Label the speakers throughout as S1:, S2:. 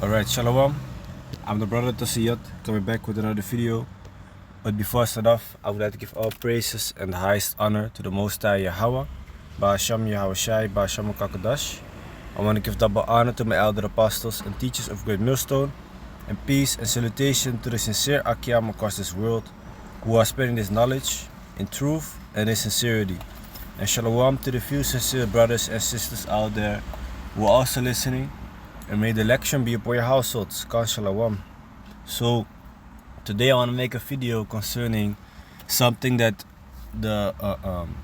S1: Alright, Shalom. I'm the brother Tasiyat, coming back with another video. But before I start off, I would like to give all praises and the highest honor to the Most High Yahweh, Ba'asham Yahawashi, Ba'asham Kakadash. I want to give double honor to my elder apostles and teachers of Great Millstone, and peace and salutation to the sincere Akyam across this world, who are spreading this knowledge in truth and in sincerity. And Shalom to the few sincere brothers and sisters out there who are also listening. And may the lecture be upon your households. Khan Shalom. So today I want to make a video concerning something that the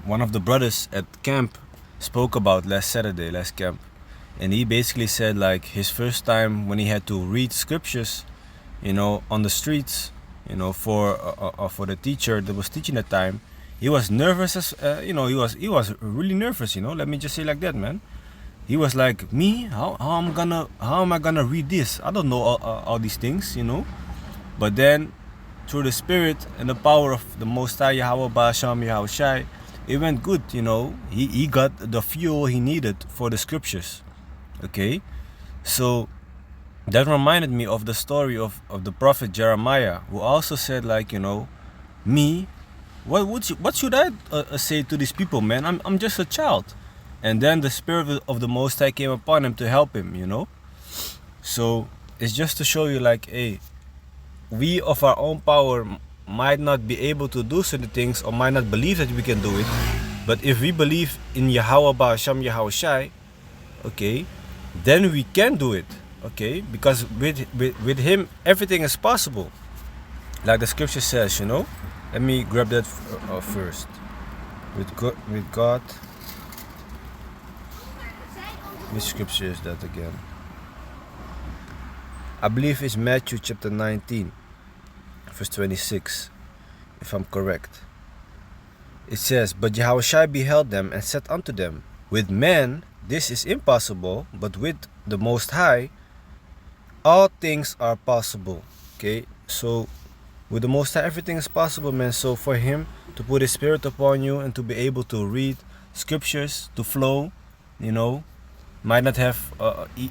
S1: one of the brothers at camp spoke about last camp. And he basically said like his first time when he had to read scriptures, on the streets, for the teacher that was teaching at the time. He was nervous as he was really nervous. Let me just say like that, man. He was like, me? How am I gonna read this? I don't know all these things, But then, through the spirit and the power of the Most High Yahweh Ba'asham Yahawashi, it went good, He got the fuel he needed for the scriptures. Okay? So, that reminded me of the story of the prophet Jeremiah, who also said like, me? What should I say to these people, man? I'm just a child. And then the spirit of the Most High came upon him to help him, So it's just to show you like, hey, we of our own power might not be able to do certain things or might not believe that we can do it. But if we believe in Yahweh Ba'asham Yahawashi, okay, then we can do it, okay? Because with him, everything is possible. Like the scripture says, Let me grab that first. With God. Which scripture is that again? I believe it's Matthew chapter 19, verse 26, if I'm correct. It says, But Yahawashi beheld them and said unto them, With men this is impossible, but with the Most High all things are possible. Okay, so with the Most High everything is possible, man. So for him to put his spirit upon you and to be able to read scriptures, to flow, might not have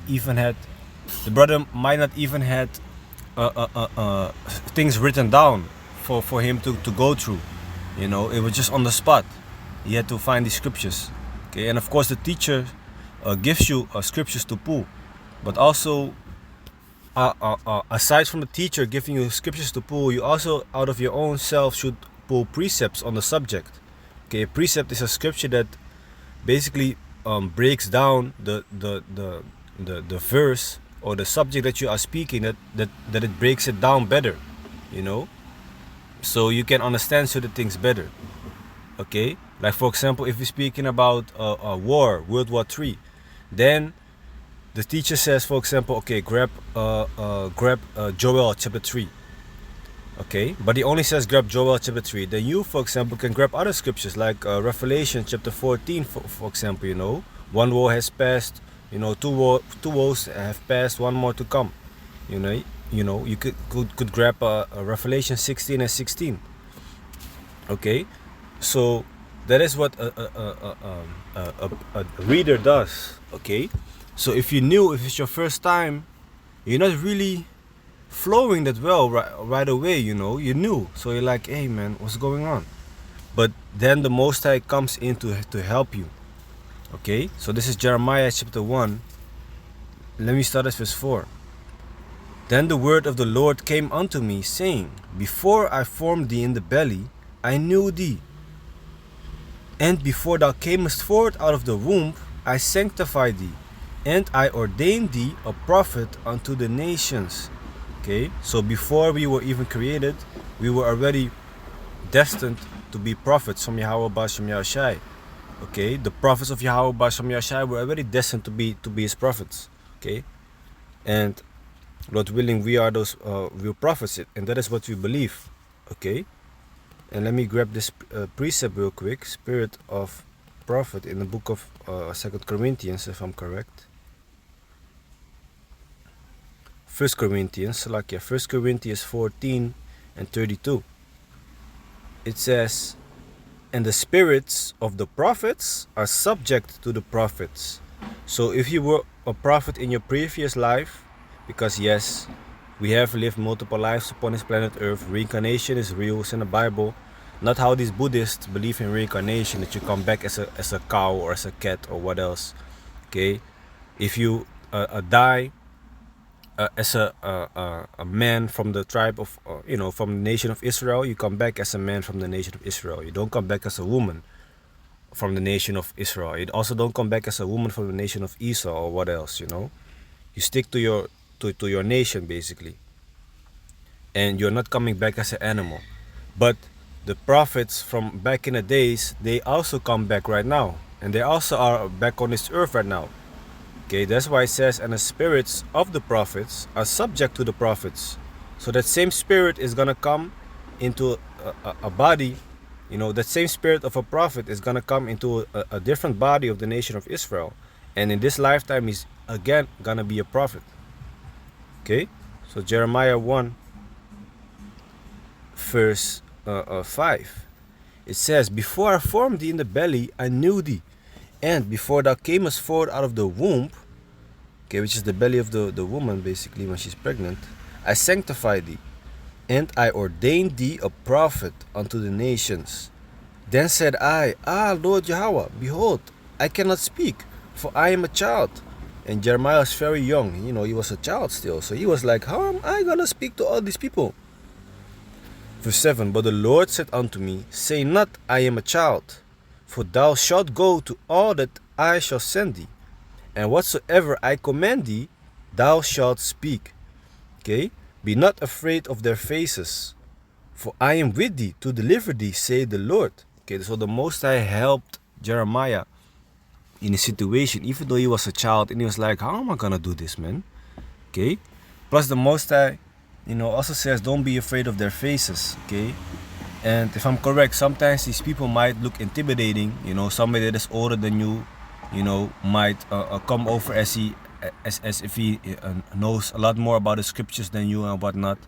S1: even had, the brother might not even had things written down for him to go through. It was just on the spot. He had to find these scriptures. Okay, and of course the teacher gives you scriptures to pull, but also aside from the teacher giving you scriptures to pull, you also out of your own self should pull precepts on the subject. Okay, a precept is a scripture that basically breaks down the verse or the subject that you are speaking, that it breaks it down better, so you can understand certain things better. Okay, like for example, if we're speaking about a war, World War III, then the teacher says, for example, okay, grab Joel chapter 3. Okay, but he only says grab Joel chapter 3. Then you, for example, can grab other scriptures like Revelation chapter 14, for example, one war has passed, two wars have passed, one more to come. You could grab Revelation 16 and 16. Okay, so that is what a reader does. Okay, so if it's your first time, you're not really flowing that well right away, you're new, so you're like, hey man, what's going on? But then the Most High comes in to help you. Okay, so this is Jeremiah chapter 1. Let me start at verse 4. Then the word of the Lord came unto me, saying, Before I formed thee in the belly, I knew thee, and before thou camest forth out of the womb, I sanctified thee, and I ordained thee a prophet unto the nations. Okay, so before we were even created, we were already destined to be prophets from Yahweh Ba'asham Yahawashi. Okay, the prophets of Yahweh Ba'asham Yahawashi were already destined to be his prophets. Okay, and Lord willing, we are those real prophets, and that is what we believe. Okay, and let me grab this precept real quick. Spirit of prophet in the book of 2 Corinthians, if I'm correct. 1 Corinthians 14 and 32. It says, And the spirits of the prophets are subject to the prophets. So if you were a prophet in your previous life, because yes, we have lived multiple lives upon this planet Earth. Reincarnation is real, it's in the Bible. Not how these Buddhists believe in reincarnation, that you come back as a cow or as a cat or what else. Okay, if you die as a man from the tribe of, from the nation of Israel, you come back as a man from the nation of Israel. You don't come back as a woman from the nation of Israel. You also don't come back as a woman from the nation of Esau or what else, You stick to your nation, basically. And you're not coming back as an animal. But the prophets from back in the days, they also come back right now. And they also are back on this earth right now. Okay, that's why it says, and the spirits of the prophets are subject to the prophets. So that same spirit is going to come into a body, that same spirit of a prophet is going to come into a different body of the nation of Israel. And in this lifetime, he's again going to be a prophet. Okay, so Jeremiah 1, verse 5. It says, before I formed thee in the belly, I knew thee. And before thou camest forth out of the womb, okay, which is the belly of the woman, basically, when she's pregnant, I sanctified thee, and I ordained thee a prophet unto the nations. Then said I, Lord Yahweh, behold, I cannot speak, for I am a child. And Jeremiah was very young, he was a child still. So he was like, how am I going to speak to all these people? Verse 7, but the Lord said unto me, say not, I am a child, for thou shalt go to all that I shall send thee, and whatsoever I command thee, thou shalt speak. Okay? Be not afraid of their faces, for I am with thee to deliver thee, saith the Lord. Okay, so the Most High helped Jeremiah in a situation, even though he was a child, and he was like, how am I gonna do this, man? Okay? Plus the Most High, also says, don't be afraid of their faces, okay? And if I'm correct, sometimes these people might look intimidating. Somebody that is older than you, might come over as if he knows a lot more about the scriptures than you and whatnot,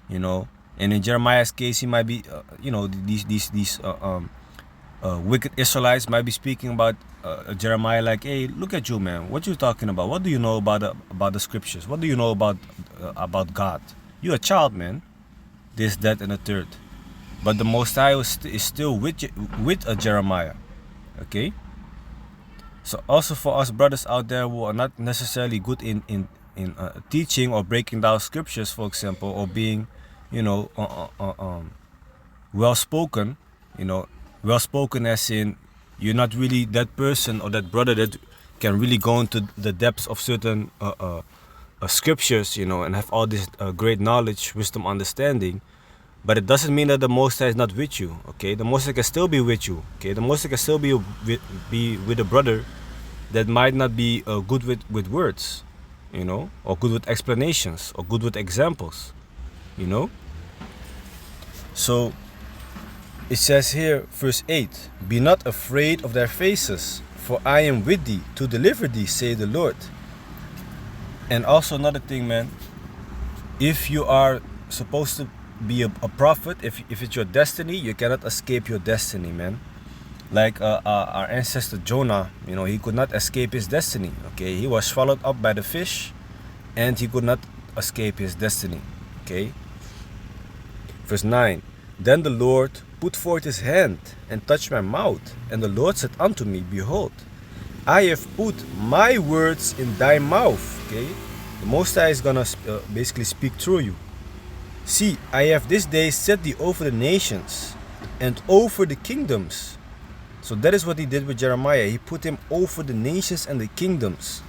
S1: And in Jeremiah's case, he might be, these wicked Israelites might be speaking about Jeremiah like, hey, look at you, man. What you talking about? What do you know about the scriptures? What do you know about God? You're a child, man. This, that, and the third. But the Most High is still with Jeremiah. Okay? So also for us brothers out there who are not necessarily good in teaching or breaking down scriptures, for example, or being, well-spoken, well-spoken as in you're not really that person or that brother that can really go into the depths of certain scriptures, and have all this great knowledge, wisdom, understanding. But it doesn't mean that the Most High is not with you, okay? The Most High can still be with you, okay? The Most High can still be with a brother that might not be good with words, or good with explanations, or good with examples, So, it says here, verse 8, be not afraid of their faces, for I am with thee to deliver thee, saith the Lord. And also another thing, man, if you are supposed to be a prophet, if it's your destiny, you cannot escape your destiny, man. Like our ancestor Jonah, he could not escape his destiny, okay? He was swallowed up by the fish, and he could not escape his destiny, okay? Verse 9, then the Lord put forth his hand and touched my mouth, and the Lord said unto me, behold, I have put my words in thy mouth, okay? The Most High is gonna basically speak through you. See, I have this day set thee over the nations and over the kingdoms. So that is what he did with Jeremiah. He put him over the nations and the kingdoms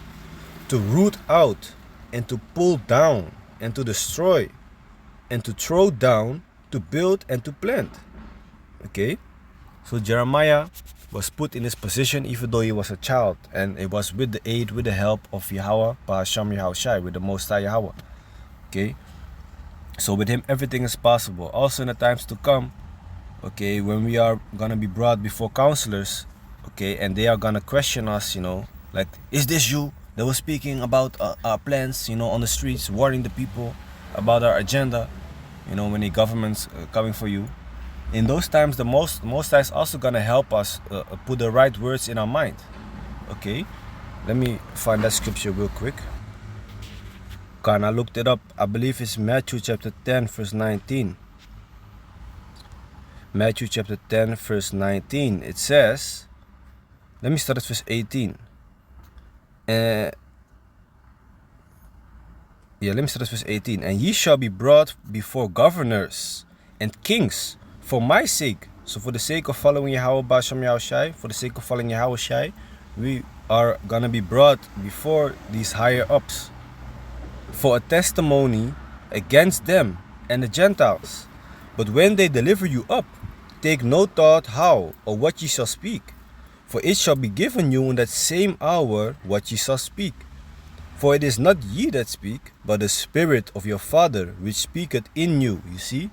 S1: to root out and to pull down and to destroy and to throw down, to build and to plant. Okay? So Jeremiah was put in this position even though he was a child, and it was with the aid, with the help of Yahweh, Ba'asham Yahushai, with the Most High Yahweh. Okay? So with him everything is possible. Also in the times to come, okay, when we are gonna be brought before counselors, okay, and they are gonna question us, like, is this you that was speaking about our plans, on the streets, warning the people about our agenda, when the government's coming for you. In those times, the Most High is also gonna help us put the right words in our mind. Okay, let me find that scripture real quick. Can I looked it up. I believe it's Matthew chapter 10 verse 19. Matthew chapter 10 verse 19. It says, let me start at verse 18. Let me start at verse 18. And ye shall be brought before governors and kings for my sake. So for the sake of following Yahweh Basham Yahushai, for the sake of following Yahweh Shai, we are gonna be brought before these higher ups for a testimony against them and the Gentiles. But when they deliver you up, take no thought how or what ye shall speak, for it shall be given you in that same hour what ye shall speak. For it is not ye that speak, but the Spirit of your Father which speaketh in you. You see?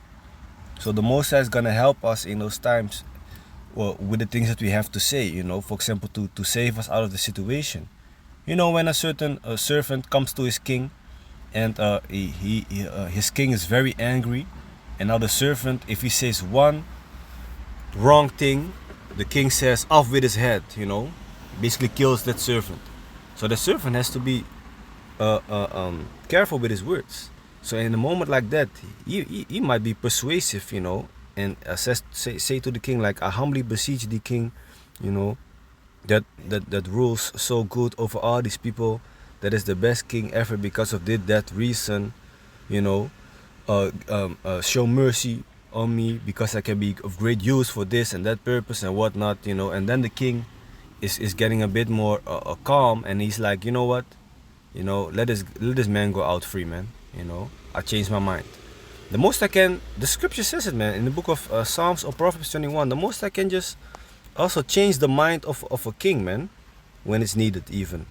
S1: So the Most High is going to help us in those times, well, with the things that we have to say, you know, for example, to save us out of the situation. You know, when a certain servant comes to his king, and his king is very angry, and now the servant, if he says one wrong thing, the king says, off with his head, you know, basically kills that servant. So the servant has to be careful with his words. So in a moment like that, he might be persuasive, you know, and say to the king, like, I humbly beseech the king, you know, that rules so good over all these people, that is the best king ever because of that reason, you know, show mercy on me because I can be of great use for this and that purpose and whatnot, you know. And then the king is getting a bit more calm, and he's like, you know what, you know, let this man go out free, man. You know, I changed my mind. The most I can, the scripture says it, man, in the book of Psalms or Proverbs 21, the most I can just also change the mind of a king, man, when it's needed even,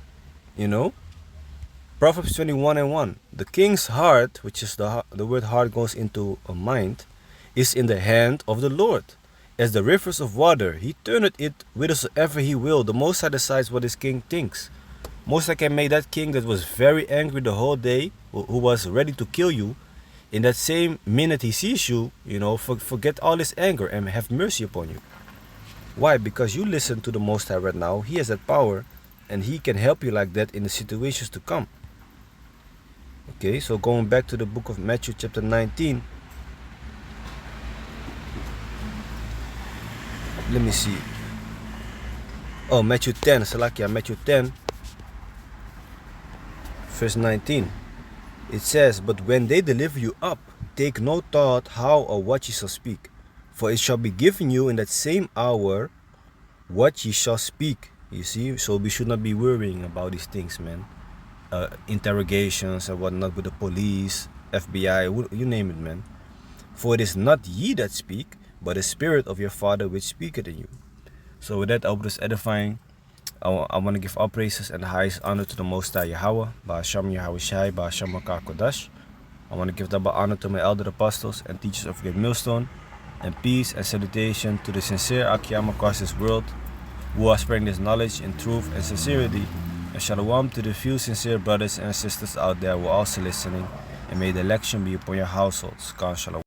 S1: you know. Proverbs 21:1, the king's heart, which is the word heart goes into a mind, is in the hand of the Lord. As the rivers of water, he turneth it whithersoever he will. The Most High decides what his king thinks. Most High can make that king that was very angry the whole day, who was ready to kill you, in that same minute he sees you, you know, forget all his anger and have mercy upon you. Why? Because you listen to the Most High right now. He has that power, and he can help you like that in the situations to come. Okay, so going back to the book of Matthew chapter 19. Let me see. Oh, Matthew 10, Salakia, Matthew 10. Verse 19, it says, but when they deliver you up, take no thought how or what ye shall speak, for it shall be given you in that same hour what ye shall speak. You see, so we should not be worrying about these things, man. Interrogations and whatnot with the police, FBI, you name it, man. For it is not ye that speak, but the Spirit of your Father which speaketh in you. So with that, I hope it is edifying. I want to give all praises and the highest honor to the Most High Yahweh, Ba'asham Yahweh Shai, Ba'asham Makar Kodash. I want to give double honor to my elder apostles and teachers of Great Millstone, and peace and salutation to the sincere Akiyam across this world, who are spreading this knowledge in truth and sincerity, and shalom to the few sincere brothers and sisters out there who are also listening, and may the election be upon your households. Khan shalom.